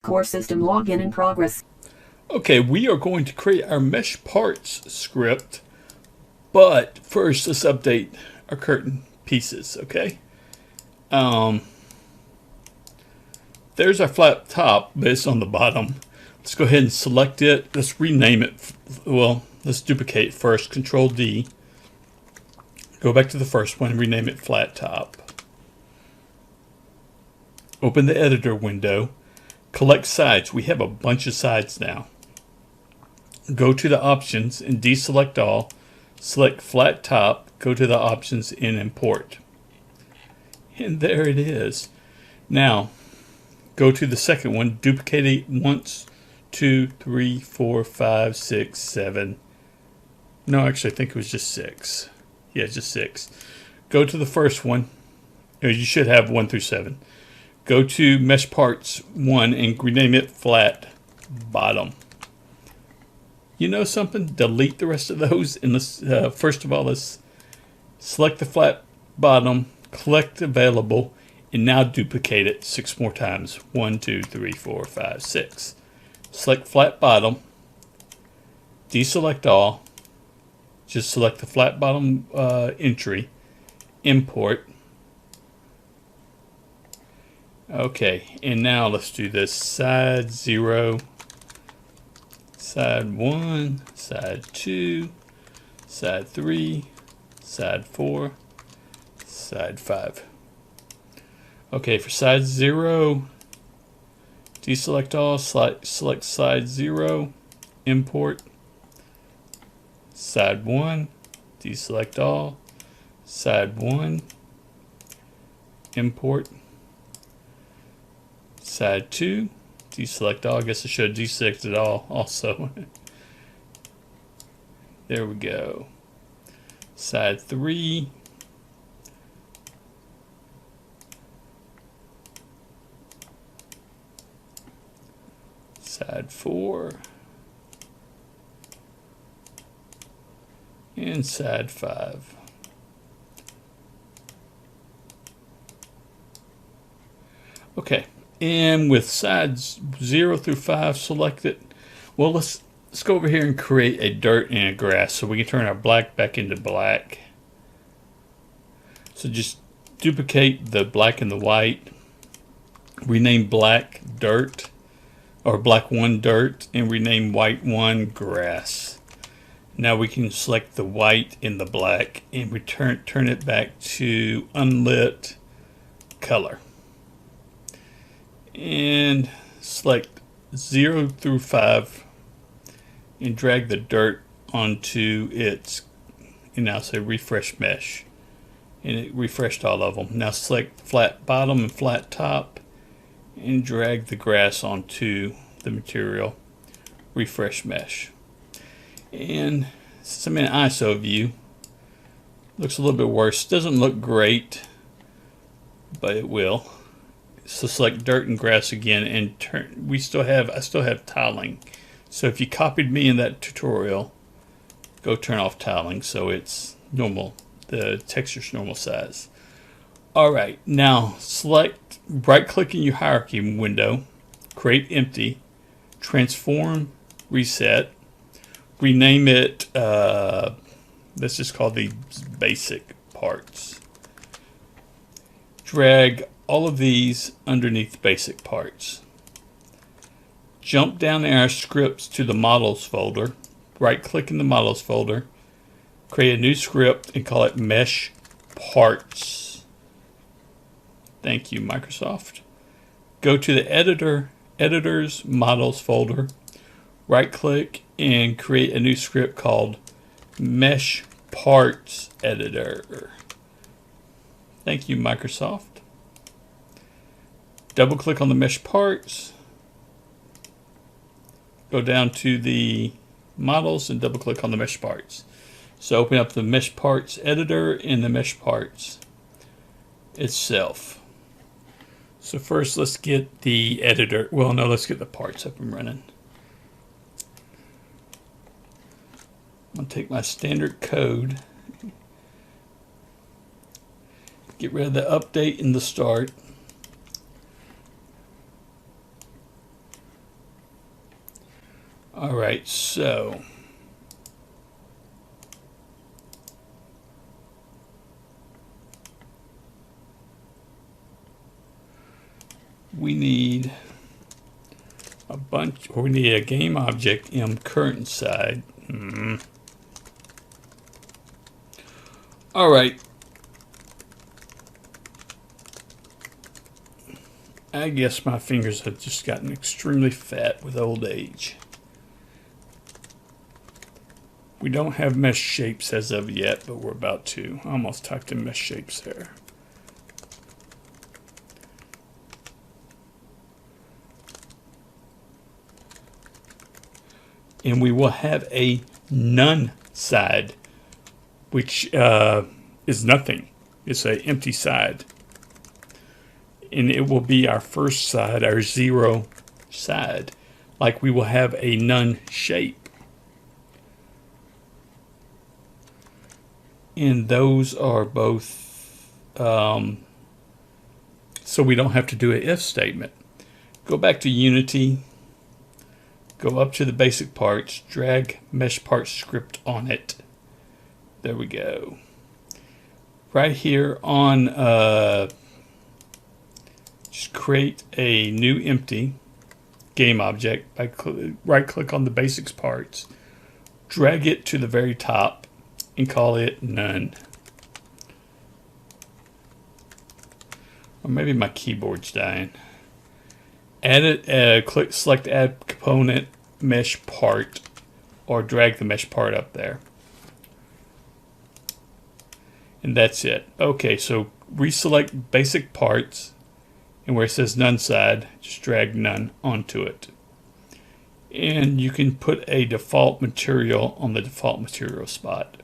Core system login in progress. Okay, we are going to create our mesh parts script, but first let's update our curtain pieces, okay? There's our flat top, but it's on the bottom. Let's go ahead and select it. Let's rename it. Well, let's duplicate first, Control D. Go back to the first one and rename it flat top. Open the editor window. Collect sides. We have a bunch of sides now. Go to the options and deselect all. Select flat top. Go to the options and import. And there it is. Now, go to the second one. Duplicate it once, 2, 3, 4, 5, 6, 7. No, actually, I think it was just 6. Yeah, just 6. Go to the first one. You should have 1 through 7. Go to Mesh Parts 1 and rename it Flat Bottom. You know something? Delete the rest of those. And let's, first of all, let's select the Flat Bottom, collect Available, and now duplicate it 6 more times. 1, 2, 3, 4, 5, 6. Select Flat Bottom. Deselect all. Just select the flat bottom entry. Import. Okay, and now let's do this. Side 0, side 1, side 2, side 3, side 4, side 5. Okay, for side 0, deselect all, select side 0, import. Side 1, deselect all, side 1, import. Side 2, deselect all. I guess I should have deselected all also. There we go. Side 3. Side 4. And side 5. Okay, and with sides 0 through 5 selected, well, let's go over here and create a dirt and a grass so we can turn our black back into black. So just duplicate the black and the white, rename black dirt, or black 1 dirt, and rename white 1 grass. Now we can select the white and the black and turn it back to unlit color. And select 0 through 5 and drag the dirt onto its, and now say refresh mesh. And it refreshed all of them. Now select flat bottom and flat top and drag the grass onto the material. Refresh mesh. And since I'm in ISO view, looks a little bit worse. Doesn't look great, but it will. So select dirt and grass again, and I still have tiling. So if you copied me in that tutorial, go turn off tiling so it's normal. The texture's normal size. All right, now select, right click in your hierarchy window, create empty, transform, reset. Rename it, let's just call these basic parts. Drag all of these underneath basic parts. Jump down in our scripts to the models folder. Right click in the models folder. Create a new script and call it Mesh Parts. Thank you, Microsoft. Go to the editor's models folder. Right click and create a new script called Mesh Parts Editor. Thank you, Microsoft. Double click on the mesh parts. Go down to the models and double click on the mesh parts. So open up the mesh parts editor and the mesh parts itself. So first let's get the editor. Well, no, let's get the parts up and running. I'm going to take my standard code, get rid of the update and the start. All right, so we need a bunch, or we need a game object in current side. All right. I guess my fingers have just gotten extremely fat with old age. We don't have mesh shapes as of yet, but we're about to. I almost typed in mesh shapes there. And we will have a none side, which is nothing. It's an empty side. And it will be our first side, our zero side. Like we will have a none shape. And those are both, so we don't have to do an if statement. Go back to Unity. Go up to the basic parts, drag mesh part script on it. There we go. Right here on, just create a new empty game object by right click on the basics parts, drag it to the very top and call it none. Or maybe my keyboard's dying. Add it, select add component mesh part, or drag the mesh part up there. And that's it. Okay, so reselect basic parts, and where it says none side, just drag none onto it. And you can put a default material on the default material spot.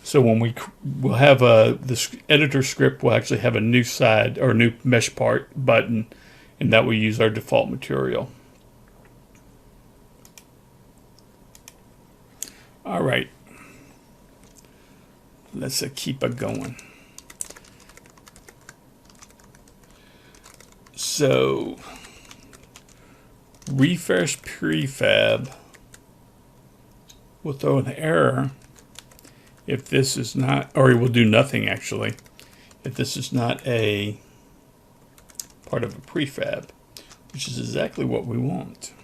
So when we'll have this editor script will actually have a new side or new mesh part button, and that will use our default material. All right, let's keep it going. So refresh prefab will throw an error if this is not, or it will do nothing actually, if this is not a part of a prefab, which is exactly what we want.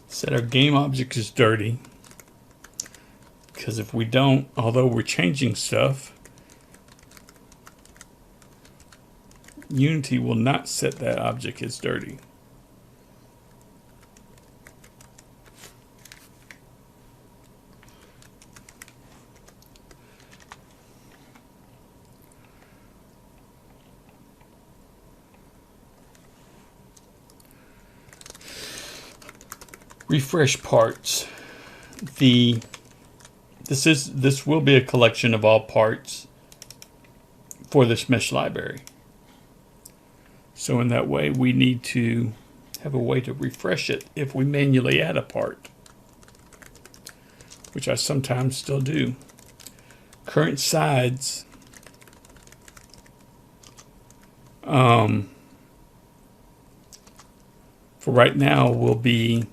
Said our game object is dirty, because if we don't, although we're changing stuff, Unity will not set that object as dirty. Refresh parts. This will be a collection of all parts for this mesh library. So in that way, we need to have a way to refresh it if we manually add a part, which I sometimes still do. Current sides. For right now will be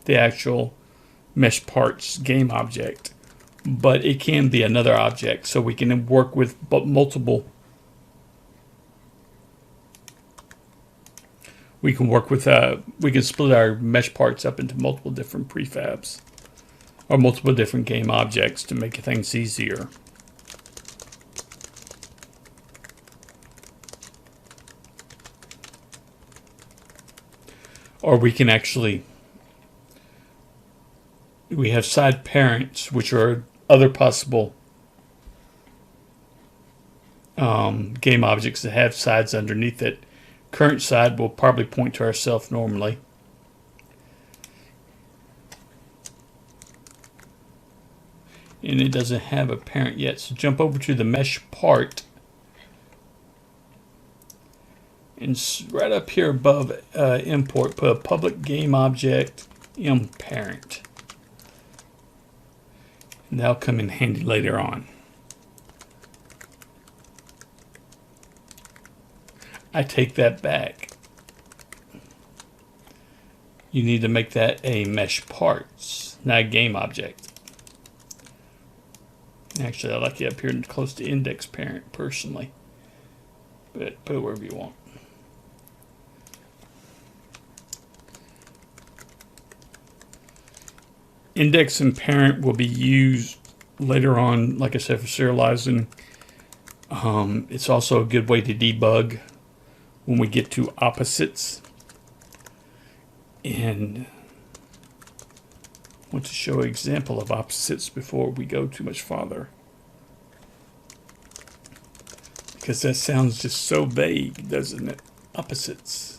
the actual mesh parts game object, but it can be another object, so we can work with multiple. We can work with we can split our mesh parts up into multiple different prefabs or multiple different game objects to make things easier. Or we can actually, we have side parents, which are other possible game objects that have sides underneath it. Current side will probably point to ourselves normally. and it doesn't have a parent yet. So jump over to the mesh part, and right up here above import, put a public game object parent. And that'll come in handy later on. I take that back. You need to make that a mesh parts, not a game object. Actually, I like it up here close to index parent personally, but put it wherever you want. Index and parent will be used later on, like I said, for serializing. It's also a good way to debug when we get to opposites. And I want to show an example of opposites before we go too much farther, because that sounds just so vague, doesn't it? Opposites.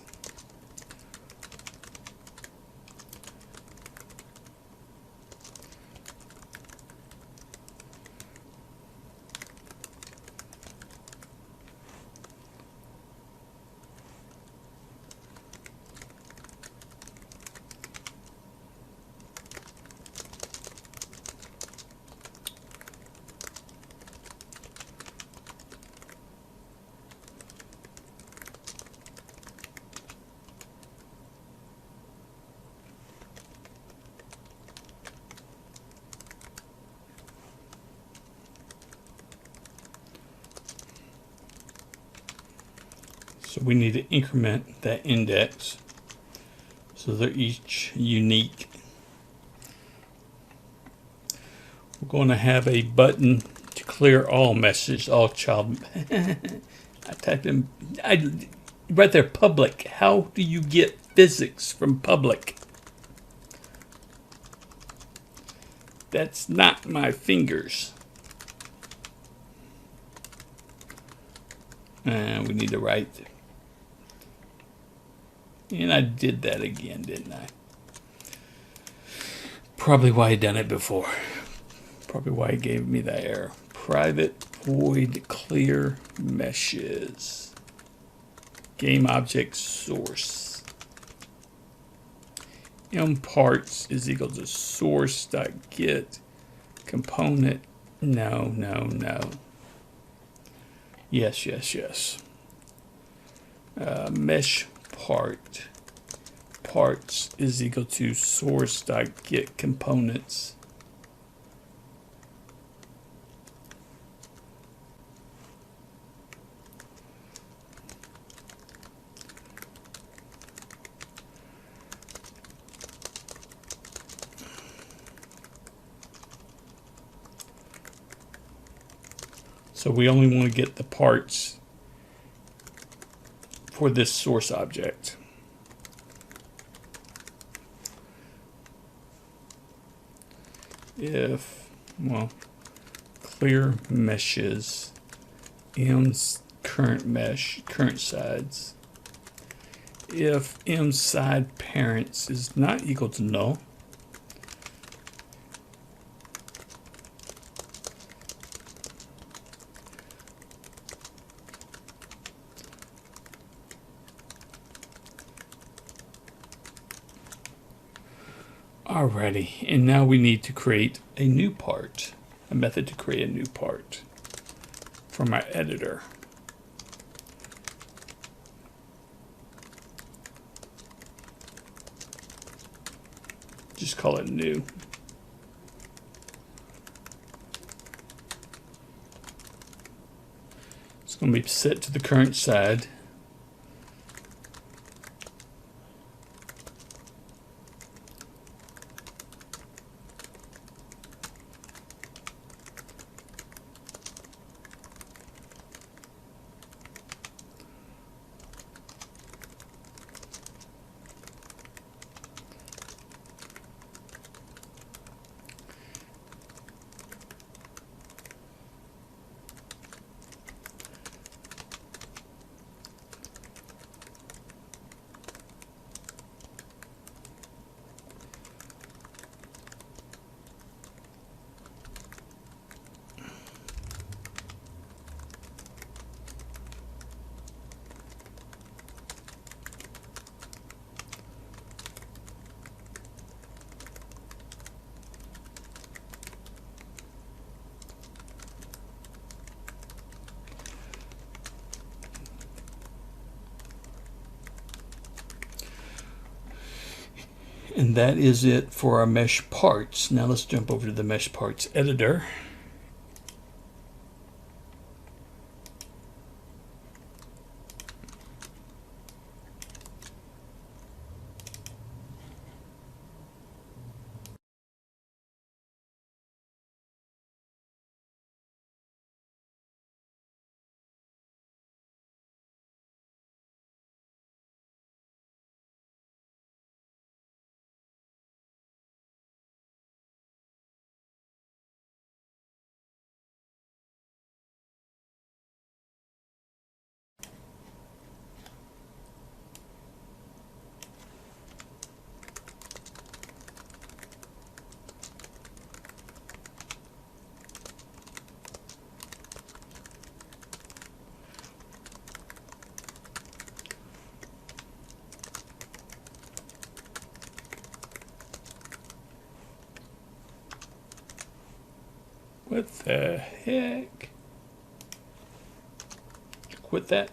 So we need to increment that index so they're each unique. We're going to have a button to clear all messages, all child. I typed in, right there, public. How do you get physics from public? That's not my fingers. And we need to write. And I did that again, didn't I? Probably why I done it before. Probably why it gave me that error. Private void clear meshes. Game object source. Parts is equal to source.get component. No. Yes. Mesh parts is equal to source.get components. So we only want to get the parts for this source object. If, well, clear meshes, m's current mesh, current sides. If m side parents is not equal to null, alrighty, and now we need to create a new part, a method to create a new part from our editor. Just call it new. It's going to be set to the current side. And that is it for our mesh parts. Now let's jump over to the mesh parts editor. What the heck? Quit that.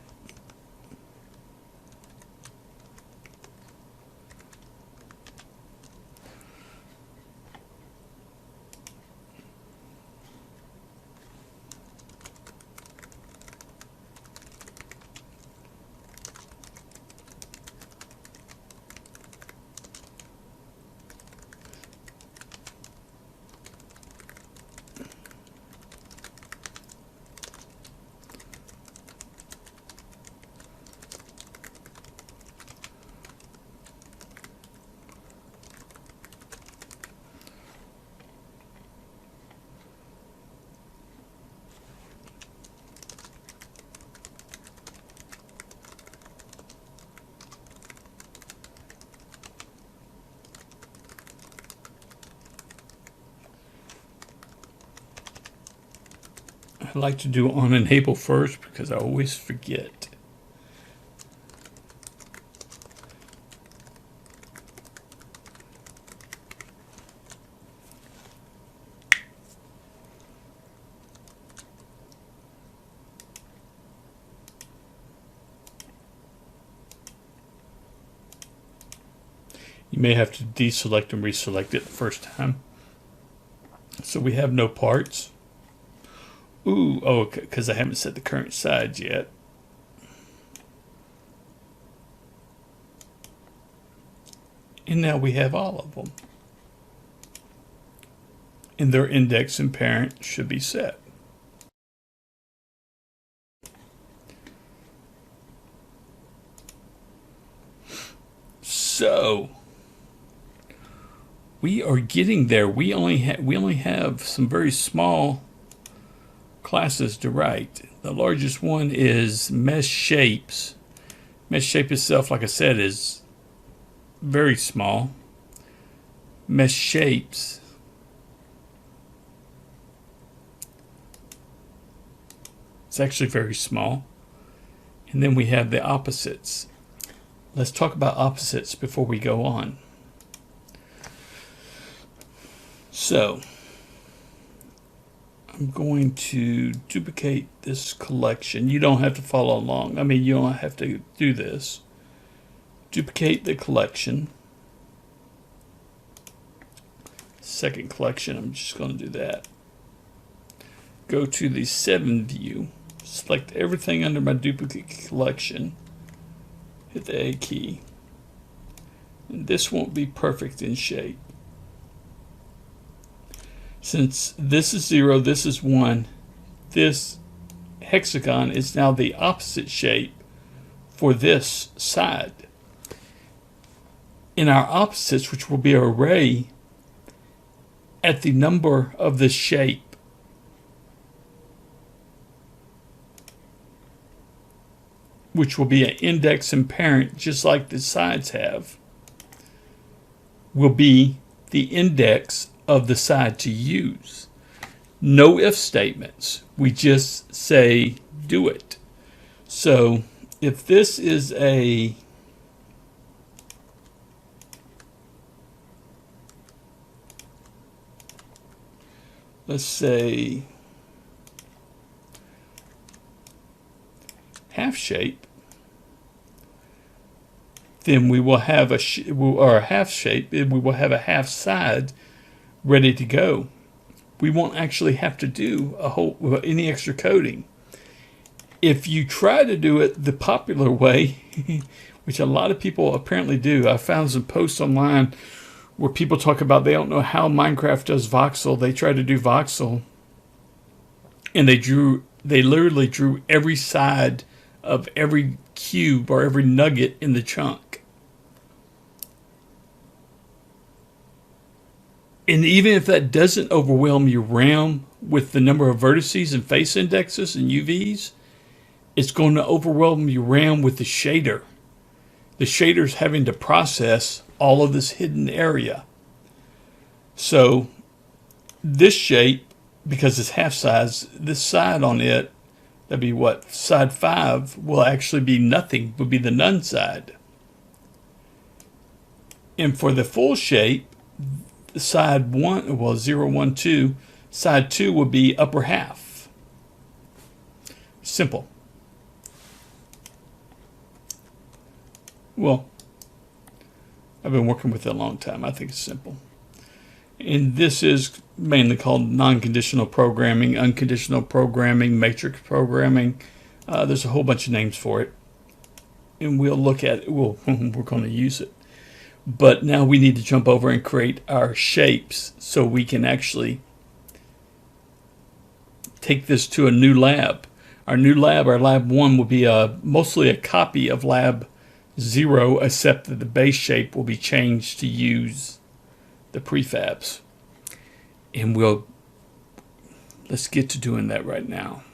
I like to do on enable first because I always forget. You may have to deselect and reselect it the first time. So we have no parts. Ooh, oh, because I haven't set the current sides yet. And now we have all of them. And their index and parent should be set. So we are getting there. We only have some very small classes to write. The largest one is mesh shapes. Mesh shape itself, like I said, is very small. Mesh shapes it's actually very small. And then we have the opposites. Let's talk about opposites before we go on. So I'm going to duplicate this collection. You don't have to follow along. I mean, you don't have to do this. Duplicate the collection. Second collection, I'm just going to do that. Go to the 7 view. Select everything under my duplicate collection. Hit the A key. And this won't be perfect in shape. Since this is 0, this is 1, this hexagon is now the opposite shape for this side. In our opposites, which will be an array at the number of the shape, which will be an index and parent just like the sides have, will be the index of the side to use. No if statements. We just say do it. So if this is a let's say half shape, then we will have or a half shape, and we will have a half side ready to go. We won't actually have to do any extra coding. If you try to do it the popular way, which a lot of people apparently do, I found some posts online where people talk about they don't know how Minecraft does voxel. They try to do voxel, and they literally drew every side of every cube or every nugget in the chunk. And even if that doesn't overwhelm your RAM with the number of vertices and face indexes and UVs, it's going to overwhelm your RAM with the shader. The shader's having to process all of this hidden area. So this shape, because it's half size, this side on it, that'd be what, side 5, will actually be nothing, would be the none side. And for the full shape, side 1, well, 0, 1, 2, side 2 would be upper half. Simple. Well, I've been working with it a long time. I think it's simple. And this is mainly called non-conditional programming, unconditional programming, matrix programming. There's a whole bunch of names for it. And we'll look at it. We're going to use it. But now we need to jump over and create our shapes so we can actually take this to a new lab. Our new lab, our lab 1, will be mostly a copy of lab 0, except that the base shape will be changed to use the prefabs. And let's get to doing that right now.